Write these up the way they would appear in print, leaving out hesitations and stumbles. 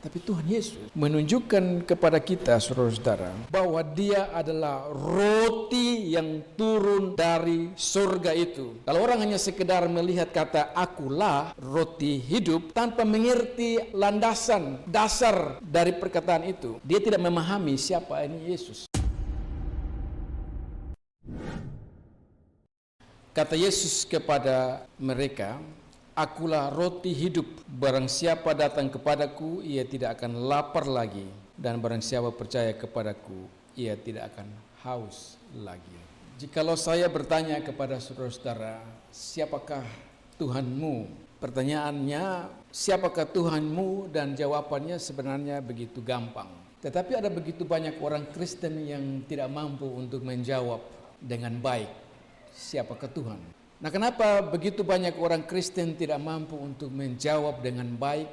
Tapi Tuhan Yesus menunjukkan kepada kita, saudara-saudara, bahwa Dia adalah roti yang turun dari surga itu. Kalau orang hanya sekedar melihat kata akulah roti hidup tanpa mengerti landasan dasar dari perkataan itu, dia tidak memahami siapa ini Yesus. Kata Yesus kepada mereka, akulah roti hidup, barang siapa datang kepadaku, ia tidak akan lapar lagi, dan barang siapa percaya kepadaku, ia tidak akan haus lagi. Jikalau saya bertanya kepada saudara-saudara, siapakah Tuhanmu? Pertanyaannya, siapakah Tuhanmu? Dan jawabannya sebenarnya begitu gampang. Tetapi ada begitu banyak orang Kristen yang tidak mampu untuk menjawab dengan baik, siapakah Tuhan? Nah, kenapa begitu banyak orang Kristen tidak mampu untuk menjawab dengan baik?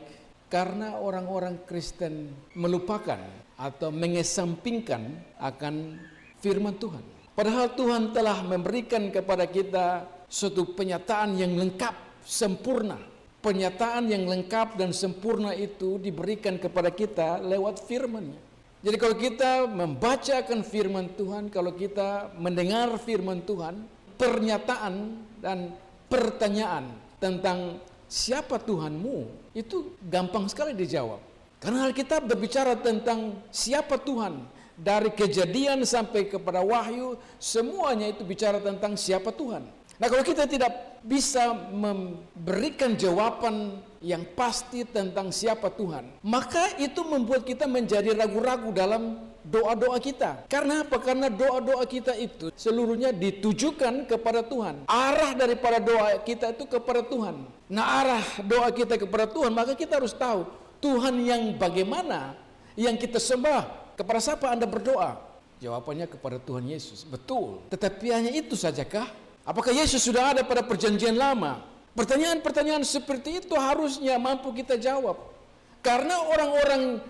Karena orang-orang Kristen melupakan atau mengesampingkan akan firman Tuhan. Padahal Tuhan telah memberikan kepada kita suatu penyataan yang lengkap, sempurna. Penyataan yang lengkap dan sempurna itu diberikan kepada kita lewat firman-Nya. Jadi kalau kita membacakan firman Tuhan, kalau kita mendengar firman Tuhan, pernyataan dan pertanyaan tentang siapa Tuhanmu itu gampang sekali dijawab. Karena Alkitab berbicara tentang siapa Tuhan, dari Kejadian sampai kepada Wahyu, semuanya itu bicara tentang siapa Tuhan. Nah, kalau kita tidak bisa memberikan jawaban yang pasti tentang siapa Tuhan, maka itu membuat kita menjadi ragu-ragu dalam doa-doa kita. Karena apa? Karena doa-doa kita itu seluruhnya ditujukan kepada Tuhan. Arah daripada doa kita itu kepada Tuhan. Nah, arah doa kita kepada Tuhan, maka kita harus tahu Tuhan yang bagaimana yang kita sembah. Kepada siapa Anda berdoa? Jawabannya kepada Tuhan Yesus. Betul. Tetapi hanya itu sajakah? Apakah Yesus sudah ada pada perjanjian lama? Pertanyaan-pertanyaan seperti itu harusnya mampu kita jawab. Karena orang-orang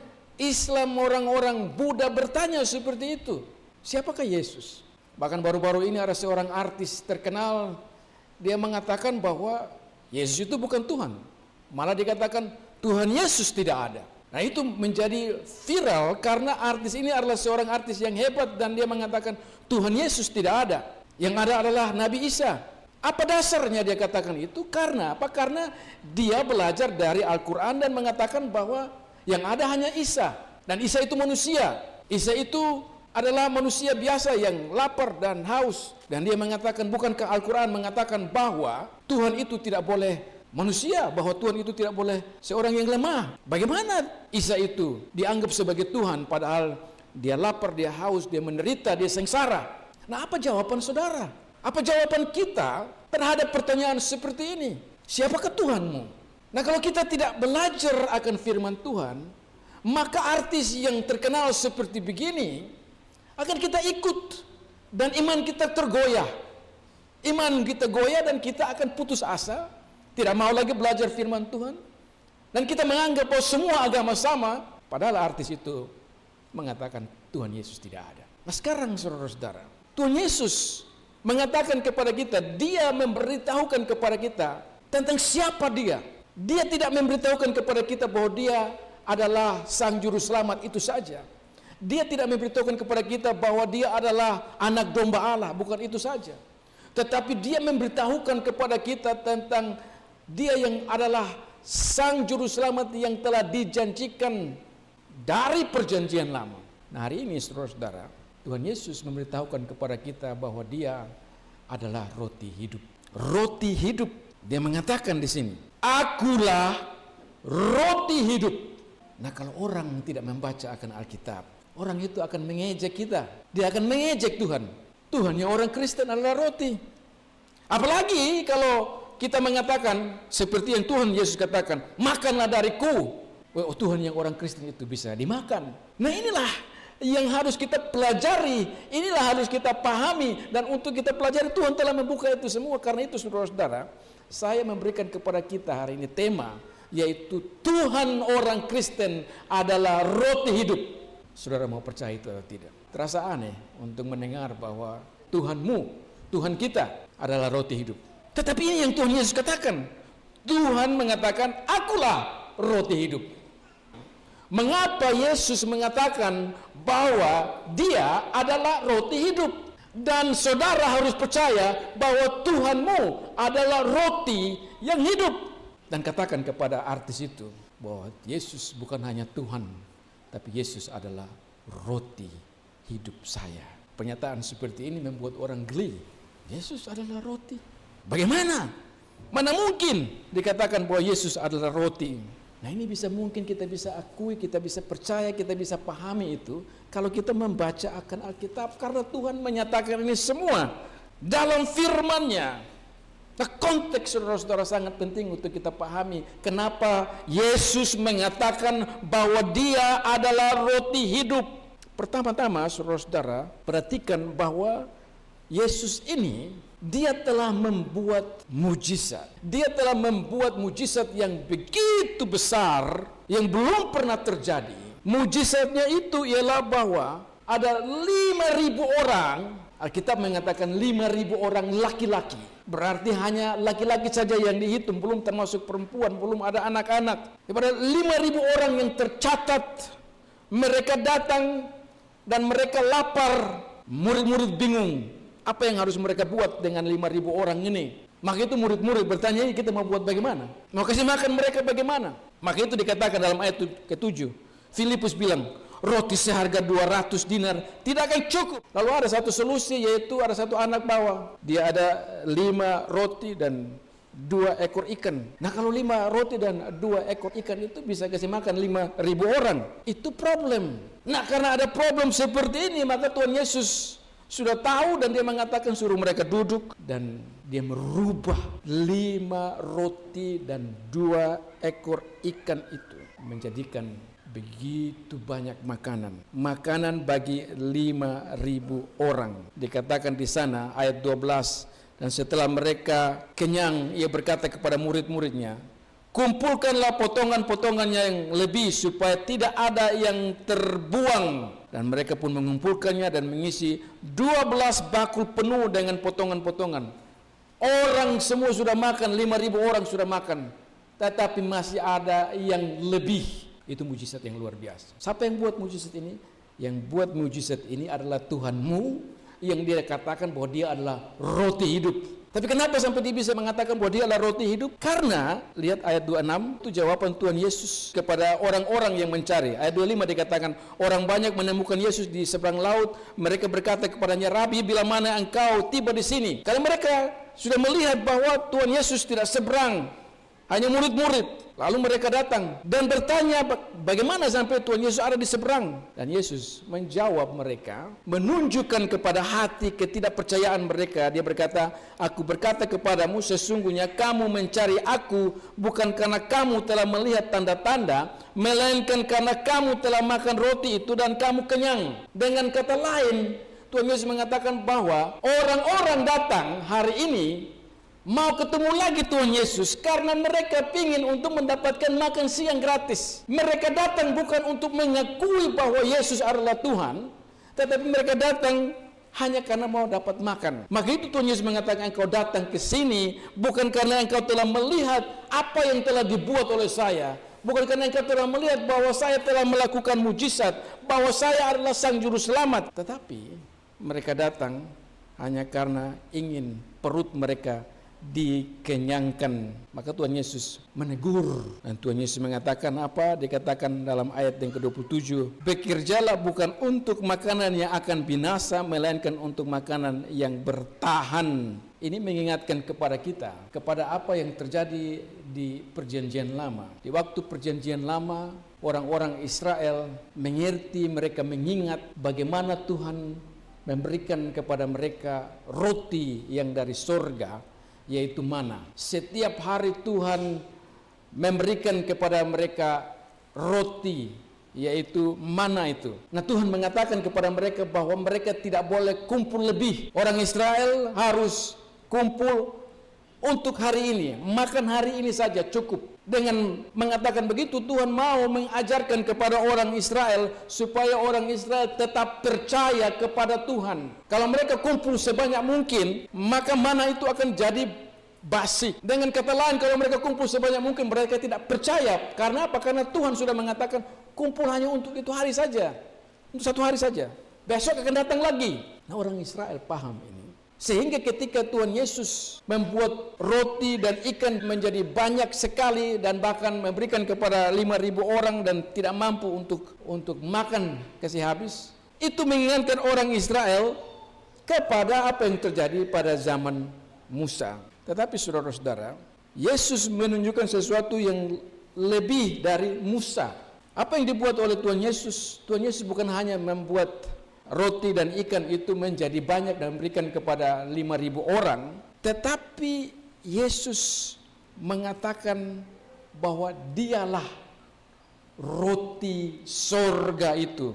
Islam, orang-orang Buddha bertanya seperti itu. Siapakah Yesus? Bahkan baru-baru ini ada seorang artis terkenal, dia mengatakan bahwa Yesus itu bukan Tuhan. Malah dikatakan Tuhan Yesus tidak ada. Nah, itu menjadi viral karena artis ini adalah seorang artis yang hebat dan dia mengatakan Tuhan Yesus tidak ada. Yang ada adalah Nabi Isa. Apa dasarnya dia katakan itu? Karena apa? Karena dia belajar dari Al-Quran dan mengatakan bahwa yang ada hanya Isa. Dan Isa itu manusia. Isa itu adalah manusia biasa yang lapar dan haus. Dan dia mengatakan, bukankah Al-Quran mengatakan bahwa Tuhan itu tidak boleh manusia, bahwa Tuhan itu tidak boleh seorang yang lemah. Bagaimana Isa itu dianggap sebagai Tuhan padahal dia lapar, dia haus, dia menderita, dia sengsara? Nah, apa jawaban saudara? Apa jawaban kita terhadap pertanyaan seperti ini? Siapakah Tuhanmu? Nah, kalau kita tidak belajar akan firman Tuhan, maka artis yang terkenal seperti begini akan kita ikut dan iman kita tergoyah. Iman kita goyah dan kita akan putus asa, tidak mau lagi belajar firman Tuhan, dan kita menganggap bahwa semua agama sama, padahal artis itu mengatakan Tuhan Yesus tidak ada. Nah, sekarang saudara-saudara, Tuhan Yesus mengatakan kepada kita, Dia memberitahukan kepada kita tentang siapa Dia. Dia tidak memberitahukan kepada kita bahwa Dia adalah Sang Juru Selamat itu saja. Dia tidak memberitahukan kepada kita bahwa Dia adalah anak domba Allah, bukan itu saja. Tetapi Dia memberitahukan kepada kita tentang Dia yang adalah Sang Juru Selamat yang telah dijanjikan dari perjanjian lama. Nah, hari ini saudara-saudara, Tuhan Yesus memberitahukan kepada kita bahwa Dia adalah roti hidup. Roti hidup. Dia mengatakan di sini, akulah roti hidup. Nah, kalau orang tidak membaca akan Alkitab, orang itu akan mengejek kita. Dia akan mengejek Tuhan. Tuhannya orang Kristen adalah roti. Apalagi kalau kita mengatakan seperti yang Tuhan Yesus katakan, makanlah dariku. Oh, Tuhan yang orang Kristen itu bisa dimakan. Nah, inilah yang harus kita pelajari, inilah harus kita pahami, dan untuk kita pelajari Tuhan telah membuka itu semua. Karena itu saudara-saudara, saya memberikan kepada kita hari ini tema, yaitu Tuhan orang Kristen adalah roti hidup. Saudara mau percaya itu atau tidak? Terasa aneh untuk mendengar bahwa Tuhanmu, Tuhan kita adalah roti hidup. Tetapi ini yang Tuhan Yesus katakan. Tuhan mengatakan, akulah roti hidup. Mengapa Yesus mengatakan bahwa dia adalah roti hidup? Dan saudara harus percaya bahwa Tuhanmu adalah roti yang hidup. Dan katakan kepada artis itu bahwa Yesus bukan hanya Tuhan, tapi Yesus adalah roti hidup saya. Pernyataan seperti ini membuat orang geli. Yesus adalah roti. Bagaimana? Mana mungkin dikatakan bahwa Yesus adalah roti? Nah, ini mungkin kita bisa akui, kita bisa percaya, kita bisa pahami itu kalau kita membaca akan Alkitab, karena Tuhan menyatakan ini semua dalam firman-Nya. Nah, konteks saudara-saudara sangat penting untuk kita pahami kenapa Yesus mengatakan bahwa dia adalah roti hidup. Pertama-tama saudara-saudara perhatikan bahwa Yesus ini dia telah membuat mujizat. Dia telah membuat mujizat yang begitu besar yang belum pernah terjadi. Mujizatnya itu ialah bahwa ada 5.000 orang. Alkitab mengatakan 5.000 orang laki-laki. Berarti hanya laki-laki saja yang dihitung, belum termasuk perempuan, belum ada anak-anak. Kepada 5.000 orang yang tercatat, mereka datang dan mereka lapar. Murid-murid bingung. Apa yang harus mereka buat dengan 5.000 orang ini? Maka itu murid-murid bertanya, kita mau buat bagaimana? Mau kasih makan mereka bagaimana? Maka itu dikatakan dalam ayat ke-7. Filipus bilang, roti seharga 200 dinar tidak akan cukup. Lalu ada satu solusi, yaitu ada satu anak bawang. Dia ada 5 roti dan 2 ekor ikan. Nah, kalau 5 roti dan 2 ekor ikan itu bisa kasih makan 5.000 orang. Itu problem. Nah, karena ada problem seperti ini, maka Tuhan Yesus sudah tahu dan dia mengatakan suruh mereka duduk, dan dia merubah 5 roti dan 2 ekor ikan itu menjadikan begitu banyak makanan bagi 5.000 orang. Dikatakan di sana ayat 12, dan setelah mereka kenyang, ia berkata kepada murid-muridnya, kumpulkanlah potongan-potongannya yang lebih supaya tidak ada yang terbuang. Dan mereka pun mengumpulkannya dan mengisi 12 bakul penuh dengan potongan-potongan. Orang semua sudah makan, 5.000 orang sudah makan, tetapi masih ada yang lebih. Itu mujizat yang luar biasa. Siapa yang buat mujizat ini? Yang buat mujizat ini adalah Tuhanmu, yang dia katakan bahwa dia adalah roti hidup. Tapi kenapa sampai dia bisa mengatakan bahwa dia adalah roti hidup? Karena lihat ayat 26, itu jawaban Tuhan Yesus kepada orang-orang yang mencari. Ayat 25 dikatakan, orang banyak menemukan Yesus di seberang laut. Mereka berkata kepadanya, Rabi, bila mana engkau tiba di sini? Karena mereka sudah melihat bahwa Tuhan Yesus tidak seberang, hanya murid-murid. Lalu mereka datang dan bertanya, bagaimana sampai Tuhan Yesus ada di seberang? Dan Yesus menjawab mereka, menunjukkan kepada hati ketidakpercayaan mereka. Dia berkata, aku berkata kepadamu, sesungguhnya kamu mencari aku bukan karena kamu telah melihat tanda-tanda, melainkan karena kamu telah makan roti itu dan kamu kenyang. Dengan kata lain, Tuhan Yesus mengatakan bahwa orang-orang datang hari ini mau ketemu lagi Tuhan Yesus karena mereka ingin untuk mendapatkan makan siang gratis. Mereka datang bukan untuk mengakui bahwa Yesus adalah Tuhan, tetapi mereka datang hanya karena mau dapat makan. Maka itu Tuhan Yesus mengatakan, engkau datang ke sini bukan karena engkau telah melihat apa yang telah dibuat oleh saya, bukan karena engkau telah melihat bahwa saya telah melakukan mujizat, bahwa saya adalah sang juru selamat, tetapi mereka datang hanya karena ingin perut mereka dikenyangkan. Maka Tuhan Yesus menegur, dan Tuhan Yesus mengatakan apa? Dikatakan dalam ayat yang ke-27, bekerjalah bukan untuk makanan yang akan binasa, melainkan untuk makanan yang bertahan. Ini mengingatkan kepada kita kepada apa yang terjadi di perjanjian lama. Di waktu perjanjian lama, orang-orang Israel mengerti, mereka mengingat bagaimana Tuhan memberikan kepada mereka roti yang dari surga, yaitu mana. Setiap hari Tuhan memberikan kepada mereka roti, yaitu mana itu. Nah, Tuhan mengatakan kepada mereka bahwa mereka tidak boleh kumpul lebih. Orang Israel harus kumpul untuk hari ini, makan hari ini saja cukup. Dengan mengatakan begitu, Tuhan mau mengajarkan kepada orang Israel supaya orang Israel tetap percaya kepada Tuhan. Kalau mereka kumpul sebanyak mungkin, maka mana itu akan jadi basi. Dengan kata lain, kalau mereka kumpul sebanyak mungkin, mereka tidak percaya. Karena apa? Karena Tuhan sudah mengatakan kumpul hanya untuk itu hari saja, untuk satu hari saja. Besok akan datang lagi. Nah, orang Israel paham ini. Sehingga ketika Tuhan Yesus membuat roti dan ikan menjadi banyak sekali dan bahkan memberikan kepada 5.000 orang dan tidak mampu untuk makan kasih habis, itu mengingatkan orang Israel kepada apa yang terjadi pada zaman Musa. Tetapi saudara-saudara, Yesus menunjukkan sesuatu yang lebih dari Musa. Apa yang dibuat oleh Tuhan Yesus? Tuhan Yesus bukan hanya membuat roti dan ikan itu menjadi banyak dan memberikan kepada 5.000 orang, tetapi Yesus mengatakan bahwa dialah roti sorga itu.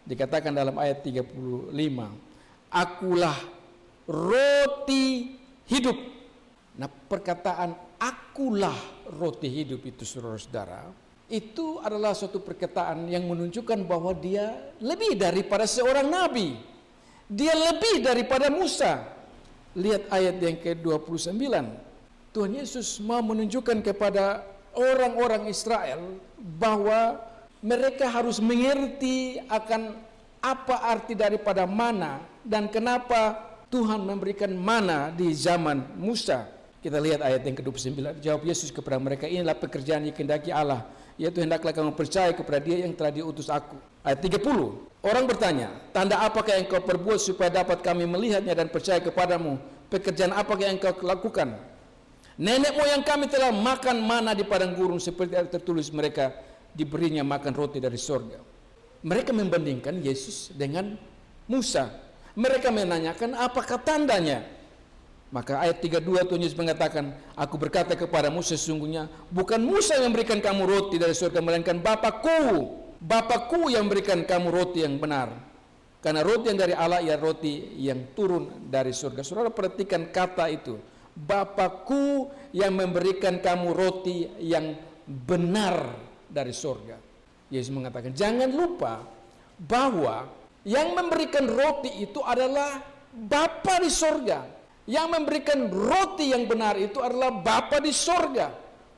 Dikatakan dalam ayat 35, akulah roti hidup. Nah, perkataan akulah roti hidup itu, saudara-saudara, itu adalah suatu perkataan yang menunjukkan bahwa dia lebih daripada seorang nabi. Dia lebih daripada Musa. Lihat ayat yang ke-29. Tuhan Yesus mau menunjukkan kepada orang-orang Israel bahwa mereka harus mengerti akan apa arti daripada mana dan kenapa Tuhan memberikan mana di zaman Musa. Kita lihat ayat yang ke-29. Jawab Yesus kepada mereka, inilah pekerjaan yang kehendaki Allah, yaitu hendaklah kamu percaya kepada Dia yang telah diutus aku. Ayat 30. Orang bertanya, tanda apakah yang kau perbuat supaya dapat kami melihatnya dan percaya kepadamu? Pekerjaan apakah yang kau lakukan? Nenek moyang kami telah makan mana di padang gurun, seperti yang tertulis mereka diberinya makan roti dari sorga. Mereka membandingkan Yesus dengan Musa. Mereka menanyakan apakah tandanya? Maka ayat 32 Tuhan Yesus mengatakan, aku berkata kepadamu sesungguhnya bukan Musa yang memberikan kamu roti dari surga, melainkan Bapakku yang memberikan kamu roti yang benar. Karena roti yang dari Allah ialah roti yang turun dari surga. Saudara perhatikan kata itu, Bapakku yang memberikan kamu roti yang benar dari surga. Yesus mengatakan, jangan lupa bahwa yang memberikan roti itu adalah Bapa di surga. Yang memberikan roti yang benar itu adalah Bapa di sorga,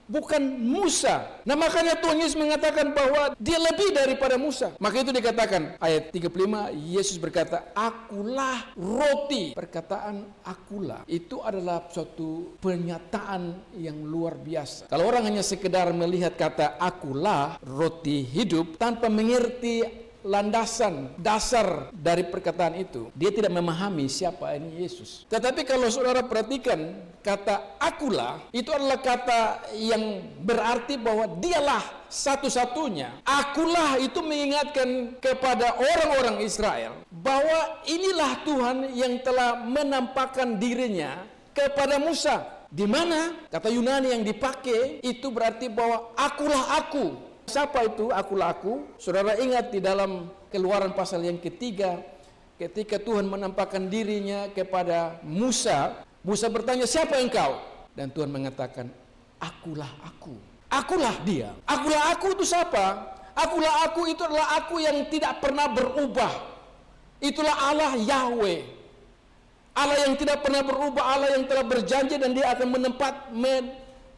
bukan Musa. Nah, makanya Tuhan Yesus mengatakan bahwa dia lebih daripada Musa. Maka itu dikatakan ayat 35, Yesus berkata, akulah roti. Perkataan akulah itu adalah suatu pernyataan yang luar biasa. Kalau orang hanya sekedar melihat kata akulah roti hidup tanpa mengerti landasan dasar dari perkataan itu, dia tidak memahami siapa ini Yesus. Tetapi kalau saudara perhatikan kata akulah, itu adalah kata yang berarti bahwa dialah satu-satunya. Akulah itu mengingatkan kepada orang-orang Israel bahwa inilah Tuhan yang telah menampakkan dirinya kepada Musa. Di mana kata Yunani yang dipakai itu berarti bahwa akulah aku. Siapa itu akulah aku? Saudara ingat di dalam Keluaran pasal yang ketiga, ketika Tuhan menampakkan dirinya kepada Musa, Musa bertanya, siapa engkau? Dan Tuhan mengatakan, akulah aku. Akulah dia. Akulah aku itu siapa? Akulah aku itu adalah aku yang tidak pernah berubah. Itulah Allah Yahweh. Allah yang tidak pernah berubah, Allah yang telah berjanji dan dia akan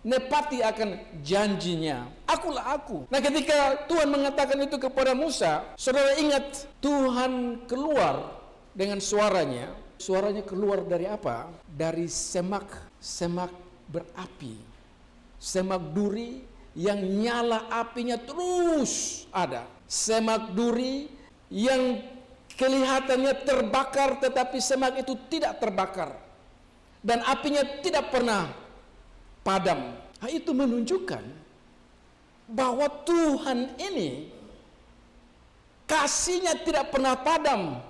menepati akan janjinya. Akulah aku. Nah, ketika Tuhan mengatakan itu kepada Musa, saudara ingat Tuhan keluar dengan suaranya. Suaranya keluar dari apa? Dari semak berapi. Semak duri yang nyala apinya terus ada. Semak duri yang kelihatannya terbakar tetapi semak itu tidak terbakar. Dan apinya tidak pernah padam. Nah, itu menunjukkan bahwa Tuhan ini kasihnya tidak pernah padam.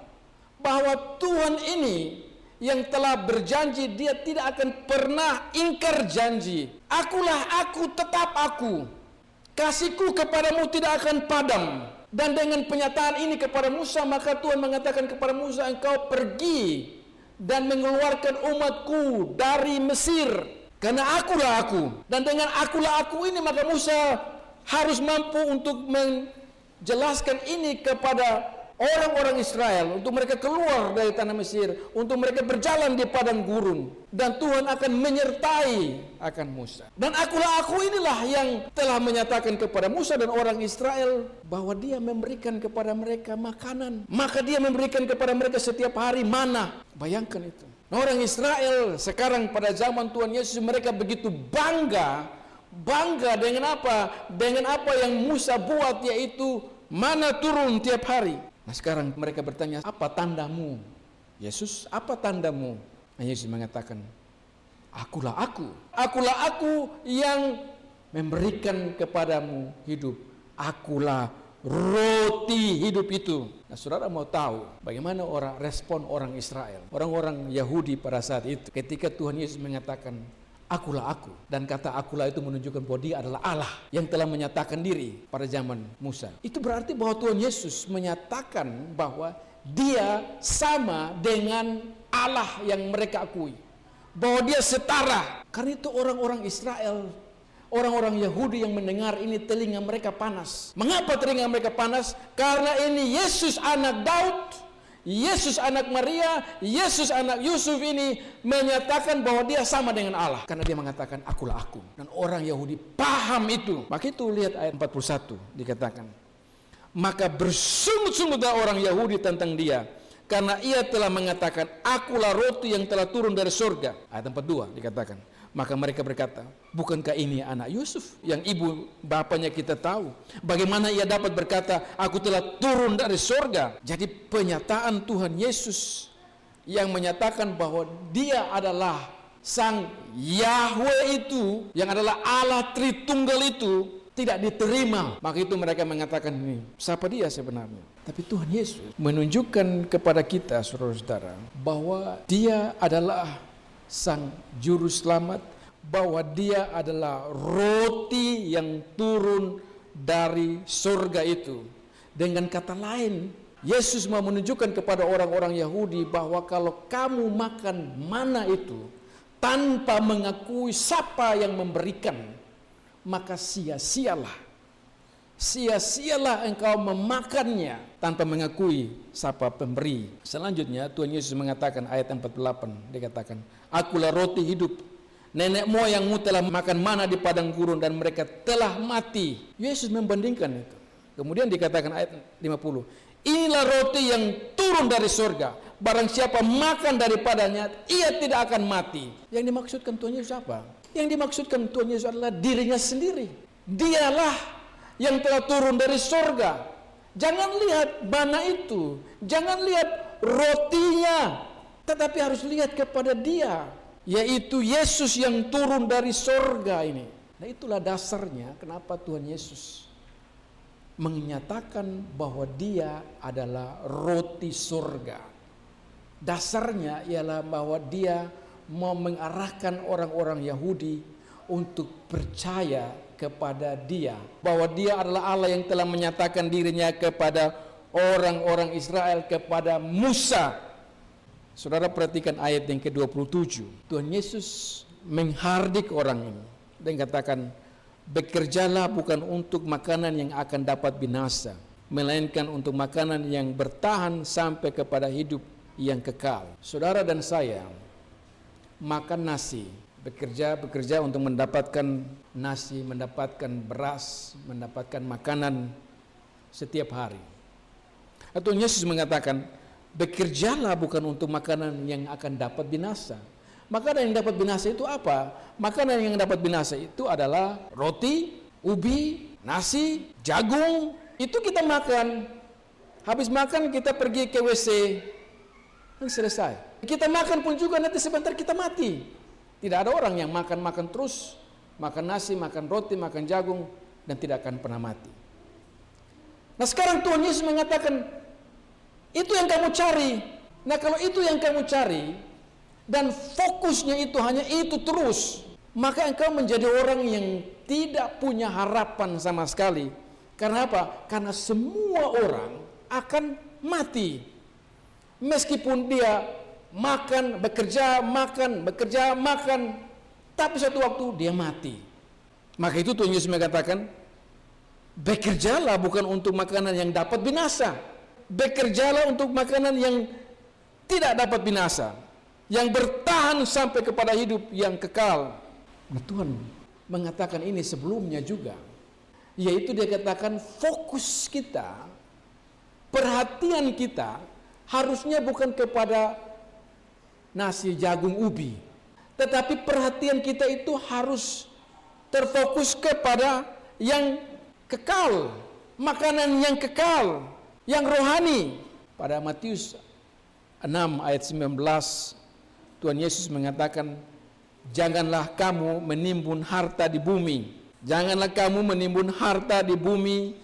Bahwa Tuhan ini yang telah berjanji, dia tidak akan pernah ingkar janji. Akulah aku, tetap aku. Kasihku kepadamu tidak akan padam. Dan dengan penyataan ini kepada Musa, maka Tuhan mengatakan kepada Musa, engkau pergi dan mengeluarkan umatku dari Mesir. Karena akulah aku. Dan dengan akulah aku ini maka Musa harus mampu untuk menjelaskan ini kepada orang-orang Israel, untuk mereka keluar dari tanah Mesir, untuk mereka berjalan di padang gurun, dan Tuhan akan menyertai akan Musa. Dan aku inilah yang telah menyatakan kepada Musa dan orang Israel bahwa dia memberikan kepada mereka makanan, maka dia memberikan kepada mereka setiap hari mana. Bayangkan itu. Orang Israel sekarang pada zaman Tuhan Yesus, mereka begitu bangga dengan apa? Dengan apa yang Musa buat, yaitu mana turun tiap hari. Nah sekarang mereka bertanya, apa tandamu? Yesus, apa tandamu? Nah Yesus mengatakan, akulah aku. Akulah aku yang memberikan kepadamu hidup. Akulah roti hidup itu. Nah saudara mau tahu bagaimana respon orang Israel, orang-orang Yahudi pada saat itu, ketika Tuhan Yesus mengatakan, akulah aku. Dan kata akulah itu menunjukkan bahwa dia adalah Allah yang telah menyatakan diri pada zaman Musa. Itu berarti bahwa Tuhan Yesus menyatakan bahwa dia sama dengan Allah yang mereka akui, bahwa dia setara. Karena itu orang-orang Israel, orang-orang Yahudi yang mendengar ini, telinga mereka panas. Mengapa telinga mereka panas? Karena ini Yesus anak Daud, Yesus anak Maria, Yesus anak Yusuf ini menyatakan bahwa dia sama dengan Allah. Karena dia mengatakan akulah aku. Dan orang Yahudi paham itu. Maka itu lihat ayat 41 dikatakan, maka bersungut-sungutlah orang Yahudi tentang dia, karena ia telah mengatakan akulah roti yang telah turun dari surga. Ayat 42 dikatakan, maka mereka berkata, bukankah ini anak Yusuf yang ibu bapaknya kita tahu? Bagaimana ia dapat berkata, aku telah turun dari surga? Jadi penyataan Tuhan Yesus yang menyatakan bahwa dia adalah Sang Yahweh itu, yang adalah Allah Tritunggal itu, tidak diterima. Maka itu mereka mengatakan, ini siapa dia sebenarnya? Tapi Tuhan Yesus menunjukkan kepada kita, saudara-saudara, bahwa dia adalah Sang Juru Selamat, bahwa dia adalah roti yang turun dari surga itu. Dengan kata lain, Yesus mau menunjukkan kepada orang-orang Yahudi bahwa kalau kamu makan mana itu tanpa mengakui siapa yang memberikan, maka sia-sialah engkau memakannya tanpa mengakui siapa pemberi. Selanjutnya Tuhan Yesus mengatakan ayat 48, dikatakan, akulah roti hidup. Nenek moyangmu telah makan mana di padang gurun dan mereka telah mati. Yesus membandingkan itu. Kemudian dikatakan ayat 50, inilah roti yang turun dari surga. Barang siapa makan daripadanya, ia tidak akan mati. Yang dimaksudkan Tuhan Yesus apa? Yang dimaksudkan Tuhan Yesus adalah dirinya sendiri. Dialah yang telah turun dari surga. Jangan lihat mana itu, jangan lihat rotinya, tetapi harus lihat kepada dia, yaitu Yesus yang turun dari surga ini. Nah itulah dasarnya kenapa Tuhan Yesus menyatakan bahwa dia adalah roti surga. Dasarnya ialah bahwa dia mau mengarahkan orang-orang Yahudi untuk percaya kepada dia, bahwa dia adalah Allah yang telah menyatakan dirinya kepada orang-orang Israel, kepada Musa. Saudara perhatikan ayat yang ke-27. Tuhan Yesus menghardik orang ini dan katakan, bekerjalah bukan untuk makanan yang akan dapat binasa, melainkan untuk makanan yang bertahan sampai kepada hidup yang kekal. Saudara dan saya makan nasi, bekerja untuk mendapatkan nasi, mendapatkan beras, mendapatkan makanan setiap hari. Tuhan Yesus mengatakan, bekerjalah bukan untuk makanan yang akan dapat binasa. Makanan yang dapat binasa itu apa? Makanan yang dapat binasa itu adalah roti, ubi, nasi, jagung. Itu kita makan. Habis makan kita pergi ke WC. Dan selesai. Kita makan pun juga nanti sebentar kita mati. Tidak ada orang yang makan terus, makan nasi, makan roti, makan jagung, dan tidak akan pernah mati. Nah sekarang Tuhan Yesus mengatakan, itu yang kamu cari. Nah kalau itu yang kamu cari, dan fokusnya itu hanya itu terus, maka engkau menjadi orang yang tidak punya harapan sama sekali. Karena apa? Karena semua orang akan mati. Meskipun dia makan, bekerja, makan, tapi suatu waktu dia mati. Maka itu Tuhan Yesus mengatakan, bekerjalah bukan untuk makanan yang dapat binasa. bekerjalah untuk makanan yang tidak dapat binasa, yang bertahan sampai kepada hidup yang kekal. Nah, Tuhan mengatakan ini sebelumnya juga, yaitu dia katakan fokus kita, perhatian kita harusnya bukan kepada nasi jagung ubi, tetapi perhatian kita itu harus terfokus kepada yang kekal, makanan yang kekal, yang rohani. Pada Matius 6 ayat 19, Tuhan Yesus mengatakan, janganlah kamu menimbun harta di bumi. Janganlah kamu menimbun harta di bumi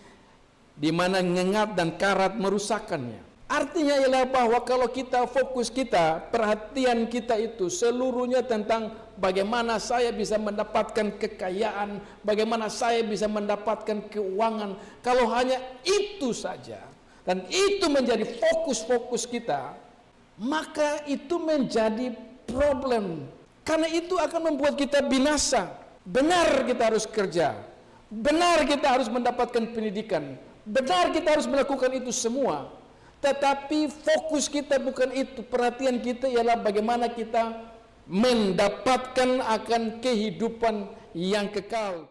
di mana ngengat dan karat merusakkannya. Artinya ialah bahwa kalau kita fokus kita, perhatian kita itu seluruhnya tentang bagaimana saya bisa mendapatkan kekayaan, bagaimana saya bisa mendapatkan keuangan. Kalau hanya itu saja dan itu menjadi fokus-fokus kita, maka itu menjadi problem, karena itu akan membuat kita binasa. Benar kita harus kerja, benar kita harus mendapatkan pendidikan, benar kita harus melakukan itu semua, tetapi fokus kita bukan itu. Perhatian kita ialah bagaimana kita mendapatkan akan kehidupan yang kekal.